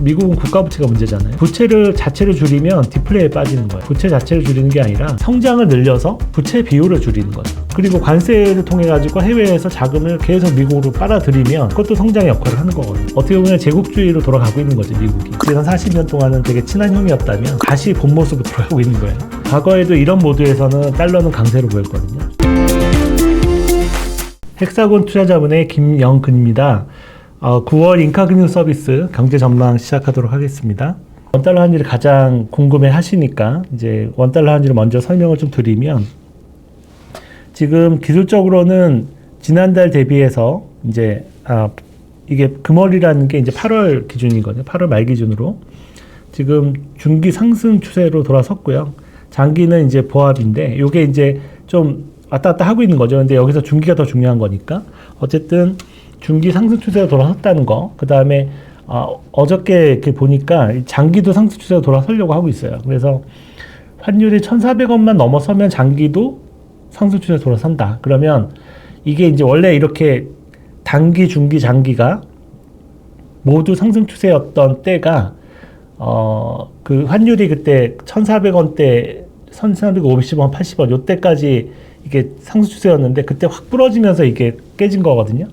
미국은 국가 부채가 문제잖아요. 부채를 자체를 줄이면 디플레에 빠지는 거예요. 부채 자체를 줄이는 게 아니라 성장을 늘려서 부채 비율을 줄이는 거죠. 그리고 관세를 통해 가지고 해외에서 자금을 계속 미국으로 빨아들이면 그것도 성장의 역할을 하는 거거든요. 어떻게 보면 제국주의로 돌아가고 있는 거죠, 미국이. 지난 40년 동안은 되게 친한 형이었다면 다시 본 모습으로 돌아가고 있는 거예요. 과거에도 이런 모드에서는 달러는 강세로 보였거든요. 헥사곤 투자자문의 김영근입니다. 9월 인카금융 서비스 경제 전망 시작하도록 하겠습니다. 원달러 환율을 가장 궁금해 하시니까 이제 원달러 환율을 먼저 설명을 좀 드리면, 지금 기술적으로는 지난달 대비해서 이제 이게 금월이라는 게 이제 8월 기준이거든요. 8월 말 기준으로 지금 중기 상승 추세로 돌아섰고요. 장기는 이제 보합인데 요게 이제 좀 왔다 갔다 하고 있는 거죠. 근데 여기서 중기가 더 중요한 거니까 어쨌든 중기 상승 추세로 돌아섰다는 거. 그 다음에 어저께 이렇게 보니까 장기도 상승 추세로 돌아서려고 하고 있어요. 그래서 환율이 1,400원만 넘어서면 장기도 상승 추세로 돌아선다. 그러면 이게 이제 원래 이렇게 단기, 중기, 장기가 모두 상승 추세였던 때가 그 환율이 그때 1,400원대, 1,450원, 80원 요때까지 이게 상승 추세였는데 그때 확 부러지면서 이게 깨진 거거든요.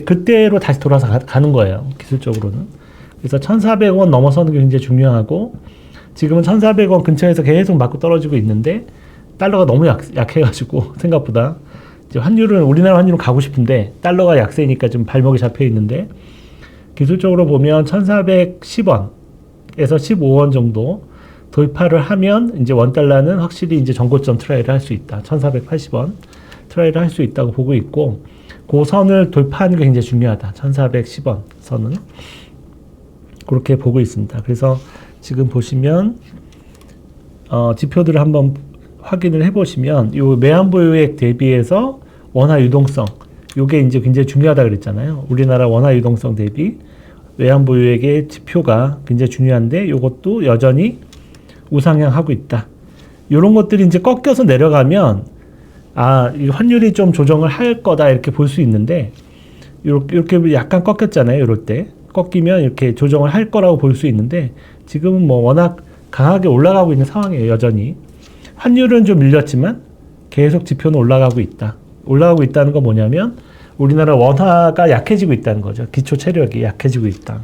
그때로 다시 돌아서 가는 거예요, 기술적으로는. 그래서 1,400원 넘어서는 게 굉장히 중요하고, 지금은 1,400원 근처에서 계속 맞고 떨어지고 있는데 달러가 너무 약해가지고 생각보다 이제 환율은 우리나라 환율은 가고 싶은데 달러가 약세니까 좀 발목이 잡혀 있는데, 기술적으로 보면 1,410원에서 15원 정도 돌파를 하면 이제 원달러는 확실히 이제 전고점 트라이를 할 수 있다. 1,480원 트라이를 할 수 있다고 보고 있고, 그 선을 돌파하는 게 굉장히 중요하다. 1,410원 선은. 그렇게 보고 있습니다. 그래서 지금 보시면 지표들을 한번 확인을 해보시면 요 외환보유액 대비해서 원화 유동성, 요게 이제 굉장히 중요하다 그랬잖아요. 우리나라 원화 유동성 대비 외환보유액의 지표가 굉장히 중요한데 요것도 여전히 우상향 하고 있다. 요런 것들이 이제 꺾여서 내려가면 이 환율이 좀 조정을 할 거다 이렇게 볼 수 있는데, 이렇게 약간 꺾였잖아요. 이럴 때 꺾이면 이렇게 조정을 할 거라고 볼 수 있는데, 지금은 뭐 워낙 강하게 올라가고 있는 상황이에요. 여전히 환율은 좀 밀렸지만 계속 지표는 올라가고 있다. 올라가고 있다는 건 뭐냐면 우리나라 원화가 약해지고 있다는 거죠. 기초 체력이 약해지고 있다.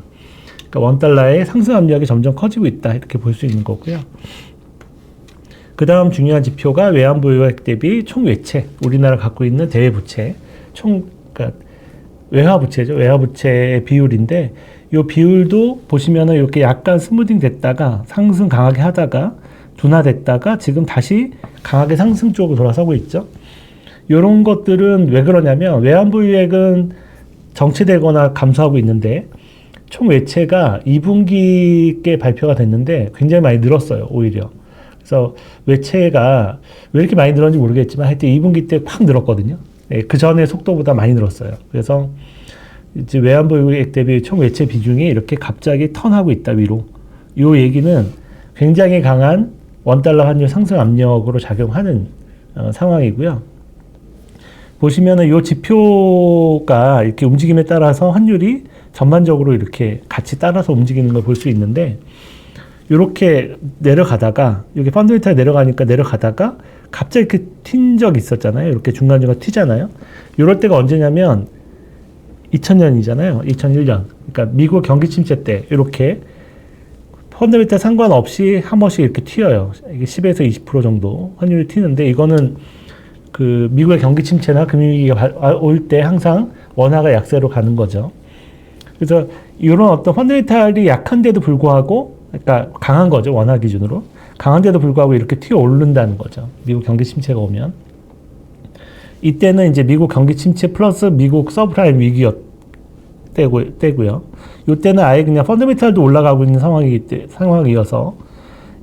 그러니까 원달러의 상승 압력이 점점 커지고 있다 이렇게 볼 수 있는 거고요. 그 다음 중요한 지표가 외환보유액 대비 총외채, 우리나라 갖고 있는 대외부채, 그러니까 외화부채죠. 외화부채의 비율인데, 이 비율도 보시면은 이렇게 약간 스무딩 됐다가 상승 강하게 하다가 둔화됐다가 지금 다시 강하게 상승 쪽으로 돌아서고 있죠. 이런 것들은 왜 그러냐면 외환보유액은 정체되거나 감소하고 있는데 총외채가 2분기께 발표가 됐는데 굉장히 많이 늘었어요. 오히려. 그래서 외채가 왜 이렇게 많이 늘었는지 모르겠지만 하여튼 2분기 때 확 늘었거든요. 그 전에 속도보다 많이 늘었어요. 그래서 이제 외환보유액 대비 총외채 비중이 이렇게 갑자기 턴하고 있다 위로. 이 얘기는 굉장히 강한 원달러 환율 상승 압력으로 작용하는 상황이고요. 보시면은 이 지표가 이렇게 움직임에 따라서 환율이 전반적으로 이렇게 같이 따라서 움직이는 걸 볼 수 있는데, 이렇게 내려가다가 여기 펀더멘탈 내려가다가 갑자기 이렇게 튄 적 있었잖아요. 이렇게 중간중간 튀잖아요. 이럴 때가 언제냐면 2000년이잖아요. 2001년. 그러니까 미국 경기 침체 때 이렇게 펀더멘탈 상관없이 한 번씩 이렇게 튀어요. 이게 10에서 20% 정도 환율이 튀는데, 이거는 그 미국의 경기 침체나 금융위기가 올 때 항상 원화가 약세로 가는 거죠. 그래서 이런 어떤 펀더멘탈이 약한데도 불구하고, 그러니까 강한 거죠. 원화 기준으로. 강한데도 불구하고 이렇게 튀어 오른다는 거죠. 미국 경기 침체가 오면. 이때는 이제 미국 경기 침체 플러스 미국 서브프라임 때고요. 이때는 아예 그냥 펀더멘탈도 올라가고 있는 상황이어서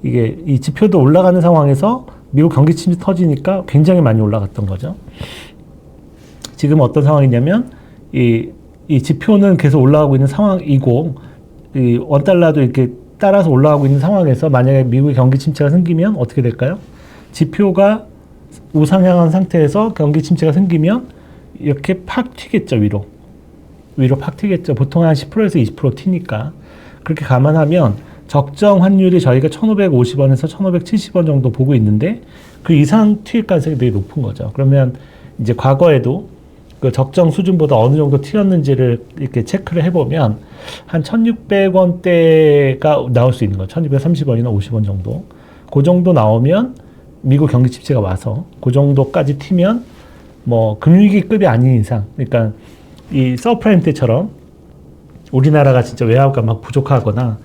이게 이 지표도 올라가는 상황에서 미국 경기 침체 터지니까 굉장히 많이 올라갔던 거죠. 지금 어떤 상황이냐면 이 지표는 계속 올라가고 있는 상황이고, 이 원달러도 이렇게 따라서 올라가고 있는 상황에서 만약에 미국의 경기 침체가 생기면 어떻게 될까요? 지표가 우상향한 상태에서 경기 침체가 생기면 이렇게 팍 튀겠죠. 위로 팍 튀겠죠. 보통 한 10%에서 20% 튀니까. 그렇게 감안하면 적정 환율이 저희가 1,550원에서 1,570원 정도 보고 있는데 그 이상 튀일 가능성이 되게 높은 거죠. 그러면 이제 과거에도 그 적정 수준보다 어느 정도 튀었는지를 이렇게 체크를 해보면 한 1,600원대가 나올 수 있는 거죠. 1,630원이나 50원 정도. 그 정도 나오면 미국 경기 침체가 와서 그 정도까지 튀면 뭐 금융위기급이 아닌 이상, 그러니까 이 서프라임 때처럼 우리나라가 진짜 외화가 막 부족하거나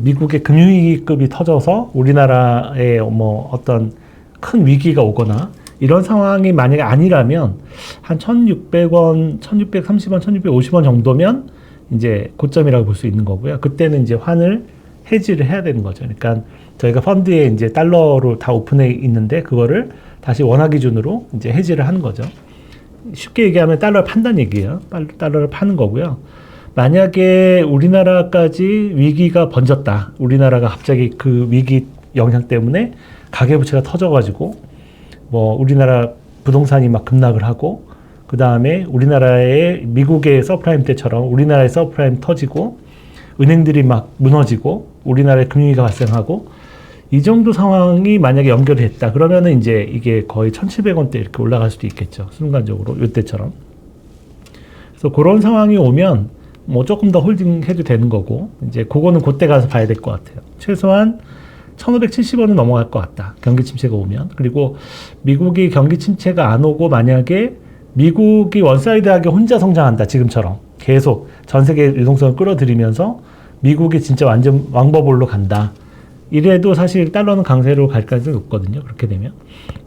미국의 금융위기급이 터져서 우리나라에 뭐 어떤 큰 위기가 오거나 이런 상황이 만약에 아니라면 한 1,600원, 1,630원, 1,650원 정도면 이제 고점이라고 볼 수 있는 거고요. 그때는 이제 환을 해지를 해야 되는 거죠. 그러니까 저희가 펀드에 이제 달러로 다 오픈해 있는데 그거를 다시 원화 기준으로 이제 해지를 하는 거죠. 쉽게 얘기하면 달러를 판다는 얘기예요. 달러를 파는 거고요. 만약에 우리나라까지 위기가 번졌다. 우리나라가 갑자기 그 위기 영향 때문에 가계부채가 터져가지고 뭐 우리나라 부동산이 막 급락을 하고 그 다음에 우리나라의 미국의 서프라임 때처럼 우리나라의 서프라임 터지고 은행들이 막 무너지고 우리나라에 금융위기가 발생하고 이 정도 상황이 만약에 연결이 됐다. 그러면은 이제 이게 거의 1,700원대 이렇게 올라갈 수도 있겠죠. 순간적으로 이때처럼. 그래서 그런 상황이 오면 뭐 조금 더 홀딩해도 되는 거고 이제 그거는 그때 가서 봐야 될 것 같아요. 최소한 1,570원은 넘어갈 것 같다. 경기 침체가 오면. 그리고 미국이 경기 침체가 안 오고 만약에 미국이 원사이드하게 혼자 성장한다. 지금처럼 계속 전 세계 유동성을 끌어들이면서 미국이 진짜 완전 왕버블로 간다. 이래도 사실 달러는 강세로 갈 가능성이 높거든요. 그렇게 되면.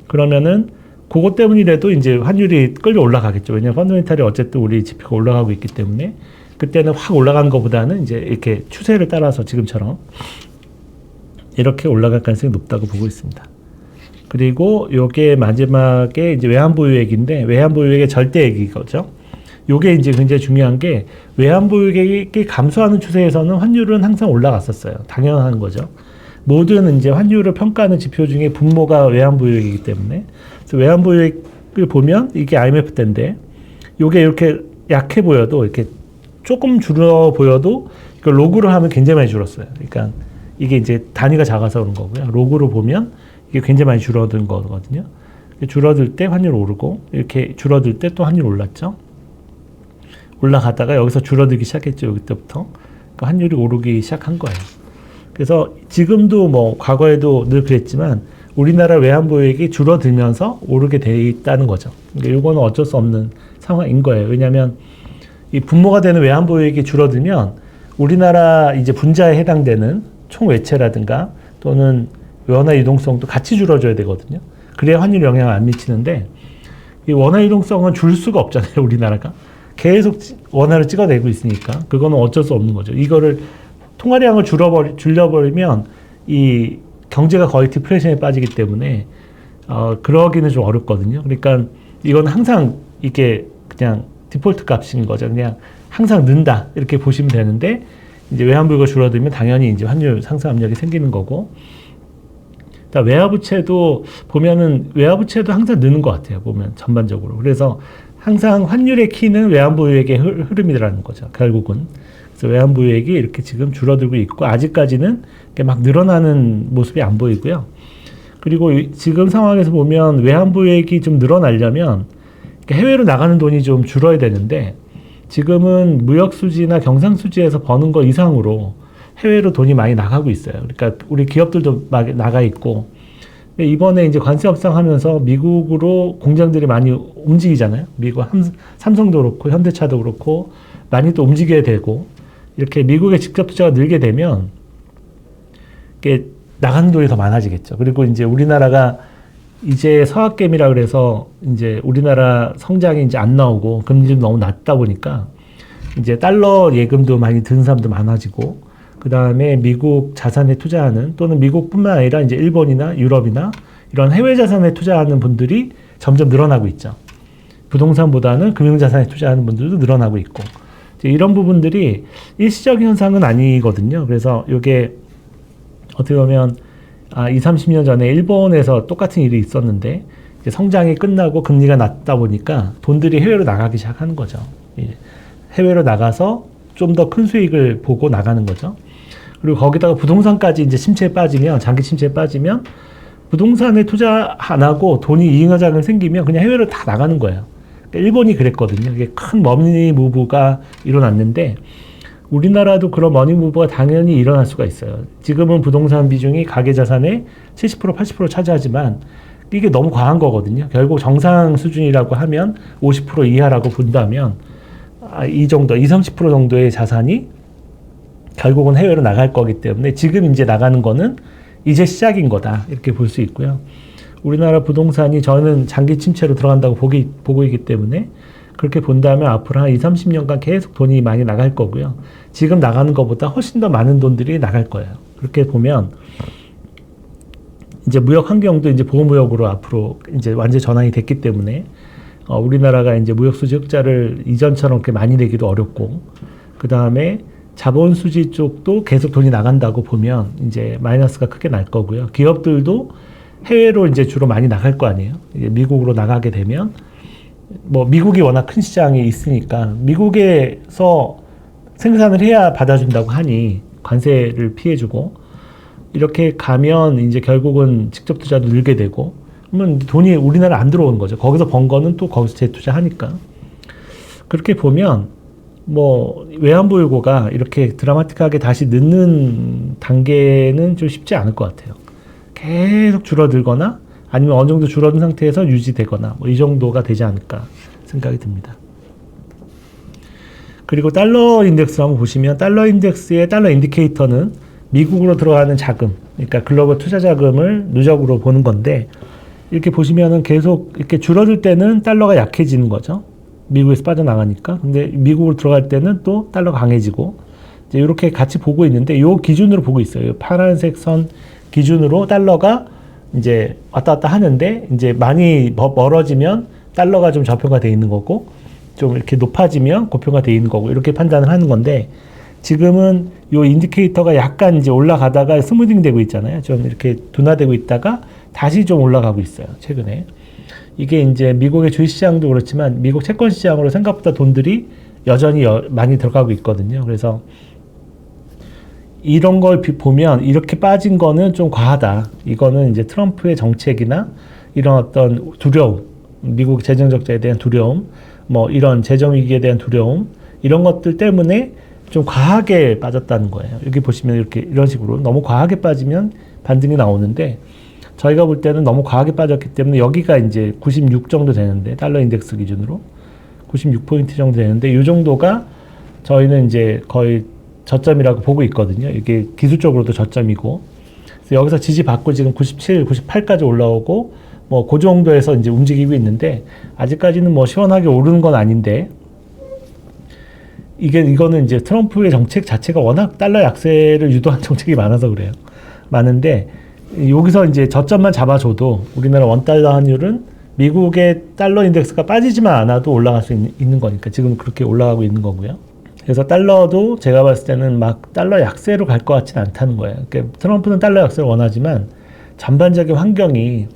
그러면은 그것 때문이라도 이제 환율이 끌려 올라가겠죠. 왜냐하면 펀더멘탈이 어쨌든 우리 지표가 올라가고 있기 때문에 그때는 확 올라간 것보다는 이제 이렇게 추세를 따라서 지금처럼 이렇게 올라갈 가능성이 높다고 보고 있습니다. 그리고 요게 마지막에 이제 외환보유액인데 외환보유액의 절대액이거죠. 요게 이제 굉장히 중요한 게 외환보유액이 감소하는 추세에서는 환율은 항상 올라갔었어요. 당연한 거죠. 모든 이제 환율을 평가하는 지표 중에 분모가 외환보유액이기 때문에 그래서 외환보유액을 보면 이게 IMF 때인데 요게 이렇게 약해 보여도 이렇게 조금 줄어 보여도 이걸 로그로 하면 굉장히 많이 줄었어요. 그러니까 이게 이제 단위가 작아서 그런 거고요. 로그로 보면 이게 굉장히 많이 줄어든 거거든요. 줄어들 때 환율 오르고 이렇게 줄어들 때 또 환율 올랐죠. 올라가다가 여기서 줄어들기 시작했죠. 여기때부터 그러니까 환율이 오르기 시작한 거예요. 그래서 지금도 뭐 과거에도 늘 그랬지만 우리나라 외환보유액이 줄어들면서 오르게 돼 있다는 거죠. 그러니까 이거는 어쩔 수 없는 상황인 거예요. 왜냐하면 이 분모가 되는 외환보유액이 줄어들면 우리나라 이제 분자에 해당되는 총 외채라든가 또는 원화 유동성도 같이 줄어줘야 되거든요. 그래야 환율 영향을 안 미치는데 이 원화 유동성은 줄 수가 없잖아요. 우리나라가 계속 원화를 찍어내고 있으니까 그거는 어쩔 수 없는 거죠. 이거를 통화량을 줄여버리면 이 경제가 거의 디플레이션에 빠지기 때문에 그러기는 좀 어렵거든요. 그러니까 이건 항상 이게 그냥 디폴트 값인 거죠. 그냥 항상 는다 이렇게 보시면 되는데 이제 외환보유가 줄어들면 당연히 이제 환율 상승 압력이 생기는 거고. 외화부채도 보면은 외화부채도 항상 느는 것 같아요. 보면 전반적으로. 그래서 항상 환율의 키는 외환보유액의 흐름이라는 거죠. 결국은. 그래서 외환보유액이 이렇게 지금 줄어들고 있고 아직까지는 막 늘어나는 모습이 안 보이고요. 그리고 지금 상황에서 보면 외환보유액이 좀 늘어나려면 해외로 나가는 돈이 좀 줄어야 되는데 지금은 무역수지나 경상수지에서 버는 거 이상으로 해외로 돈이 많이 나가고 있어요. 그러니까 우리 기업들도 막 나가 있고 이번에 이제 관세 협상하면서 미국으로 공장들이 많이 움직이잖아요. 미국 삼성도 그렇고 현대차도 그렇고 많이 또 움직여야 되고 이렇게 미국의 직접 투자가 늘게 되면 이게 나가는 돈이 더 많아지겠죠. 그리고 이제 우리나라가 이제 서학개미라 그래서 이제 우리나라 성장이 이제 안 나오고 금리도 너무 낮다 보니까 이제 달러 예금도 많이 드는 사람도 많아지고 그 다음에 미국 자산에 투자하는 또는 미국뿐만 아니라 이제 일본이나 유럽이나 이런 해외 자산에 투자하는 분들이 점점 늘어나고 있죠. 부동산보다는 금융자산에 투자하는 분들도 늘어나고 있고 이제 이런 부분들이 일시적인 현상은 아니거든요. 그래서 이게 어떻게 보면 20, 30년 전에 일본에서 똑같은 일이 있었는데 이제 성장이 끝나고 금리가 낮다 보니까 돈들이 해외로 나가기 시작하는 거죠. 해외로 나가서 좀 더 큰 수익을 보고 나가는 거죠. 그리고 거기다가 부동산까지 이제 침체에 빠지면, 장기 침체에 빠지면 부동산에 투자 안 하고 돈이 이잉하자는 생기면 그냥 해외로 다 나가는 거예요. 그러니까 일본이 그랬거든요. 이게 큰 머니 무브가 일어났는데 우리나라도 그런 머니 무브가 당연히 일어날 수가 있어요. 지금은 부동산 비중이 가계자산의 70% 80% 차지하지만 이게 너무 과한 거거든요. 결국 정상 수준이라고 하면 50% 이하라고 본다면 이 정도, 20, 30% 정도의 자산이 결국은 해외로 나갈 거기 때문에 지금 이제 나가는 거는 이제 시작인 거다. 이렇게 볼 수 있고요. 우리나라 부동산이 저는 장기 침체로 들어간다고 보고 있기 때문에 그렇게 본다면 앞으로 한 20, 30년간 계속 돈이 많이 나갈 거고요. 지금 나가는 것보다 훨씬 더 많은 돈들이 나갈 거예요. 그렇게 보면 이제 무역 환경도 이제 보호무역으로 앞으로 이제 완전 전환이 됐기 때문에 우리나라가 이제 무역 수지 흑자를 이전처럼 그렇게 많이 내기도 어렵고 그 다음에 자본 수지 쪽도 계속 돈이 나간다고 보면 이제 마이너스가 크게 날 거고요. 기업들도 해외로 이제 주로 많이 나갈 거 아니에요. 이제 미국으로 나가게 되면 뭐 미국이 워낙 큰 시장이 있으니까 미국에서 생산을 해야 받아준다고 하니 관세를 피해주고 이렇게 가면 이제 결국은 직접 투자도 늘게 되고 그러면 돈이 우리나라 안 들어오는 거죠. 거기서 번 거는 또 거기서 재투자하니까. 그렇게 보면 뭐 외환보유고가 이렇게 드라마틱하게 다시 늦는 단계는 좀 쉽지 않을 것 같아요. 계속 줄어들거나 아니면 어느 정도 줄어든 상태에서 유지되거나 뭐 이 정도가 되지 않을까 생각이 듭니다. 그리고 달러 인덱스를 한번 보시면 달러 인덱스의 달러 인디케이터는 미국으로 들어가는 자금, 그러니까 글로벌 투자 자금을 누적으로 보는 건데 이렇게 보시면은 계속 이렇게 줄어들 때는 달러가 약해지는 거죠. 미국에서 빠져나가니까. 근데 미국으로 들어갈 때는 또 달러가 강해지고 이제 이렇게 같이 보고 있는데 이 기준으로 보고 있어요. 파란색 선 기준으로 달러가 이제 왔다 갔다 하는데 이제 많이 멀어지면 달러가 좀 저평가 돼 있는 거고 좀 이렇게 높아지면 고평가 돼 있는 거고 이렇게 판단을 하는 건데 지금은 요 인디케이터가 약간 이제 올라가다가 스무딩 되고 있잖아요. 좀 이렇게 둔화되고 있다가 다시 좀 올라가고 있어요. 최근에. 이게 이제 미국의 주식시장도 그렇지만 미국 채권시장으로 생각보다 돈들이 여전히 많이 들어가고 있거든요. 그래서 이런 걸 보면 이렇게 빠진 거는 좀 과하다. 이거는 이제 트럼프의 정책이나 이런 어떤 두려움, 미국 재정적자에 대한 두려움, 뭐 이런 재정위기에 대한 두려움, 이런 것들 때문에 좀 과하게 빠졌다는 거예요. 여기 보시면 이렇게 이런 식으로 너무 과하게 빠지면 반등이 나오는데 저희가 볼 때는 너무 과하게 빠졌기 때문에 여기가 이제 96 정도 되는데 달러 인덱스 기준으로 96포인트 정도 되는데 이 정도가 저희는 이제 거의 저점이라고 보고 있거든요. 이게 기술적으로도 저점이고 그래서 여기서 지지받고 지금 97, 98까지 올라오고 뭐 그 정도에서 이제 움직이고 있는데 아직까지는 뭐 시원하게 오르는 건 아닌데 이거는 이제 트럼프의 정책 자체가 워낙 달러 약세를 유도한 정책이 많아서 그래요. 많은데 여기서 이제 저점만 잡아줘도 우리나라 원달러 환율은 미국의 달러 인덱스가 빠지지만 않아도 올라갈 수 있는 거니까 지금 그렇게 올라가고 있는 거고요. 그래서 달러도 제가 봤을 때는 막 달러 약세로 갈 것 같지는 않다는 거예요. 그러니까 트럼프는 달러 약세를 원하지만 전반적인 환경이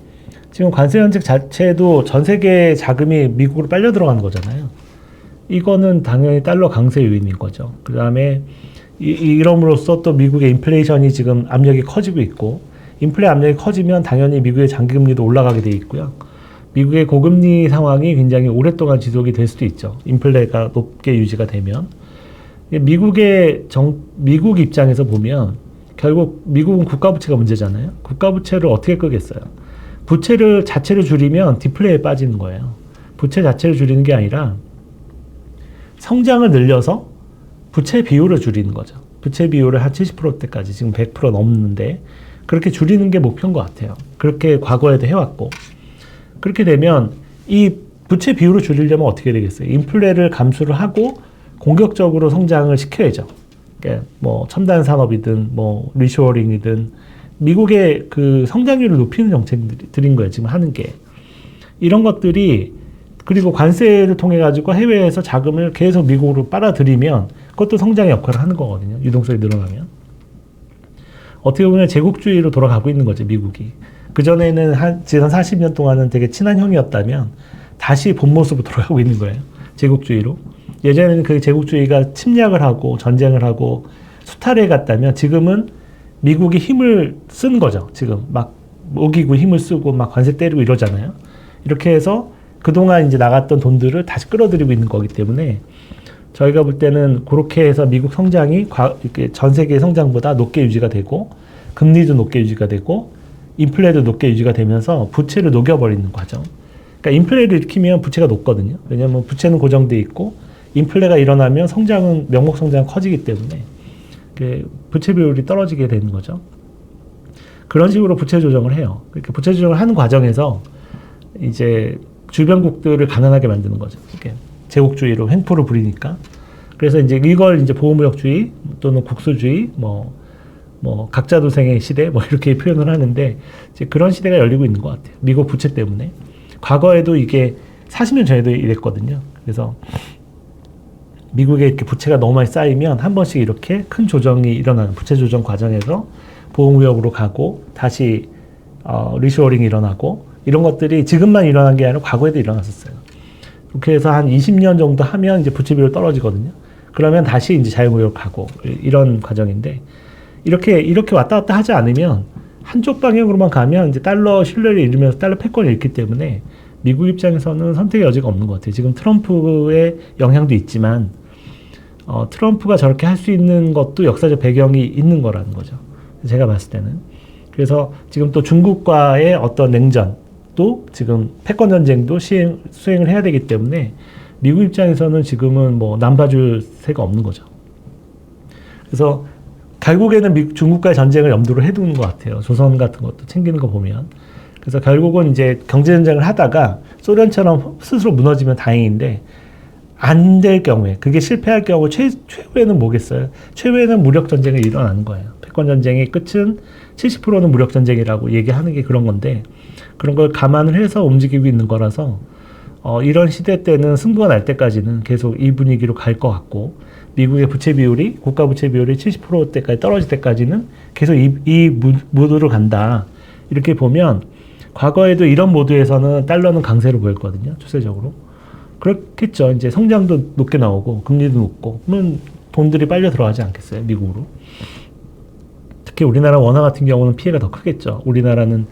지금 관세 정책 자체도 전 세계 자금이 미국으로 빨려 들어가는 거잖아요. 이거는 당연히 달러 강세 요인인 거죠. 그 다음에 이럼으로써 또 미국의 인플레이션이 지금 압력이 커지고 있고 인플레 압력이 커지면 당연히 미국의 장기금리도 올라가게 돼 있고요. 미국의 고금리 상황이 굉장히 오랫동안 지속이 될 수도 있죠. 인플레가 높게 유지가 되면. 미국 입장에서 보면 결국 미국은 국가부채가 문제잖아요. 국가부채를 어떻게 끄겠어요? 부채를 자체를 줄이면 디플레에 빠지는 거예요. 부채 자체를 줄이는 게 아니라 성장을 늘려서 부채 비율을 줄이는 거죠. 부채 비율을 한 70%대까지 지금 100% 넘는데 그렇게 줄이는 게 목표인 것 같아요. 그렇게 과거에도 해왔고 그렇게 되면 이 부채 비율을 줄이려면 어떻게 되겠어요? 인플레를 감수를 하고 공격적으로 성장을 시켜야죠. 그러니까 뭐 첨단 산업이든 뭐 리쇼어링이든 미국의 그 성장률을 높이는 정책들인 거예요. 지금 하는 게. 이런 것들이 그리고 관세를 통해 가지고 해외에서 자금을 계속 미국으로 빨아들이면 그것도 성장의 역할을 하는 거거든요. 유동성이 늘어나면. 어떻게 보면 제국주의로 돌아가고 있는 거죠. 미국이. 그전에는 지난 40년 동안은 되게 친한 형이었다면 다시 본 모습으로 돌아가고 있는 거예요. 제국주의로. 예전에는 그 제국주의가 침략을 하고 전쟁을 하고 수탈에 갔다면 지금은 미국이 힘을 쓴 거죠. 지금 막 먹이고 힘을 쓰고 막 관세 때리고 이러잖아요. 이렇게 해서 그동안 이제 나갔던 돈들을 다시 끌어들이고 있는 거기 때문에 저희가 볼 때는 그렇게 해서 미국 성장이 이렇게 전 세계 성장보다 높게 유지가 되고 금리도 높게 유지가 되고 인플레도 높게 유지가 되면서 부채를 녹여버리는 과정. 그러니까 인플레를 일으키면 부채가 높거든요. 왜냐하면 부채는 고정돼 있고 인플레가 일어나면 성장은 명목 성장은 커지기 때문에 부채 비율이 떨어지게 되는 거죠. 그런 식으로 부채 조정을 해요. 그렇게 부채 조정을 하는 과정에서 이제 주변국들을 가난하게 만드는 거죠. 이렇게 제국주의로 횡포를 부리니까. 그래서 이제 이걸 이제 보호무역주의 또는 국수주의, 뭐 각자 도생의 시대, 뭐 이렇게 표현을 하는데 이제 그런 시대가 열리고 있는 것 같아요. 미국 부채 때문에. 과거에도 이게 40년 전에도 이랬거든요. 그래서 미국에 이렇게 부채가 너무 많이 쌓이면 한 번씩 이렇게 큰 조정이 일어나는 부채 조정 과정에서 보호무역으로 가고 다시 리쇼어링이 일어나고 이런 것들이 지금만 일어난 게 아니라 과거에도 일어났었어요. 그렇게 해서 한 20년 정도 하면 이제 부채 비율이 떨어지거든요. 그러면 다시 이제 자유무역 가고 이런 과정인데 이렇게 왔다 갔다 하지 않으면 한쪽 방향으로만 가면 이제 달러 신뢰를 잃으면서 달러 패권을 잃기 때문에 미국 입장에서는 선택의 여지가 없는 것 같아요. 지금 트럼프의 영향도 있지만 트럼프가 저렇게 할 수 있는 것도 역사적 배경이 있는 거라는 거죠. 제가 봤을 때는. 그래서 지금 또 중국과의 어떤 냉전도 지금 패권 전쟁도 수행을 해야 되기 때문에 미국 입장에서는 지금은 뭐 남봐줄 새가 없는 거죠. 그래서 결국에는 중국과의 전쟁을 염두로 해두는 것 같아요. 조선 같은 것도 챙기는 거 보면. 그래서 결국은 이제 경제전쟁을 하다가 소련처럼 스스로 무너지면 다행인데 안 될 경우에, 그게 실패할 경우 최후에는 뭐겠어요? 최후에는 무력전쟁이 일어나는 거예요. 패권전쟁의 끝은 70%는 무력전쟁이라고 얘기하는 게 그런 건데 그런 걸 감안을 해서 움직이고 있는 거라서 이런 시대 때는 승부가 날 때까지는 계속 이 분위기로 갈 것 같고 미국의 부채 비율이 국가 부채 비율이 70%대까지 떨어질 때까지는 계속 이 모드로 간다. 이렇게 보면 과거에도 이런 모드에서는 달러는 강세로 보였거든요. 추세적으로. 그렇겠죠. 이제 성장도 높게 나오고 금리도 높고 그러면 돈들이 빨려 들어가지 않겠어요. 미국으로. 특히 우리나라 원화 같은 경우는 피해가 더 크겠죠. 우리나라는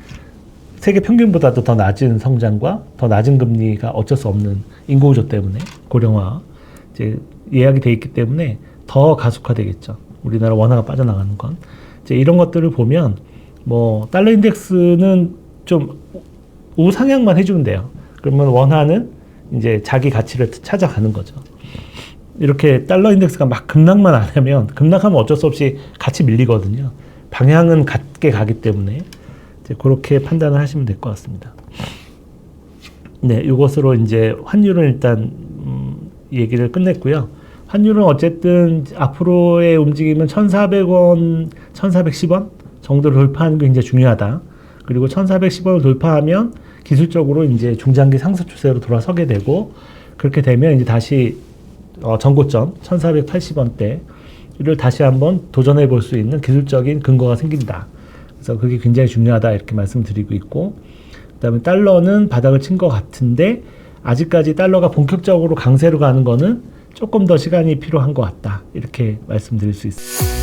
세계 평균보다도 더 낮은 성장과 더 낮은 금리가 어쩔 수 없는 인구구조 때문에 고령화 이제 예약이 돼 있기 때문에 더 가속화되겠죠. 우리나라 원화가 빠져나가는 건. 이제 이런 것들을 보면 뭐 달러 인덱스는 좀 우상향만 해주면 돼요. 그러면 원화는 이제 자기 가치를 찾아가는 거죠. 이렇게 달러 인덱스가 막 급락만 안 하면 급락하면 어쩔 수 없이 같이 밀리거든요. 방향은 같게 가기 때문에 이제 그렇게 판단을 하시면 될 것 같습니다. 네, 이것으로 이제 환율은 일단 얘기를 끝냈고요. 환율은 어쨌든 앞으로의 움직임은 1,400원, 1,410원 정도를 돌파하는 게 굉장히 중요하다. 그리고 1,410원을 돌파하면 기술적으로 이제 중장기 상승 추세로 돌아서게 되고 그렇게 되면 이제 다시 전고점 1,480원대를 다시 한번 도전해 볼 수 있는 기술적인 근거가 생긴다. 그래서 그게 굉장히 중요하다 이렇게 말씀드리고 있고 그다음에 달러는 바닥을 친 것 같은데 아직까지 달러가 본격적으로 강세로 가는 거는 조금 더 시간이 필요한 것 같다. 이렇게 말씀드릴 수 있습니다.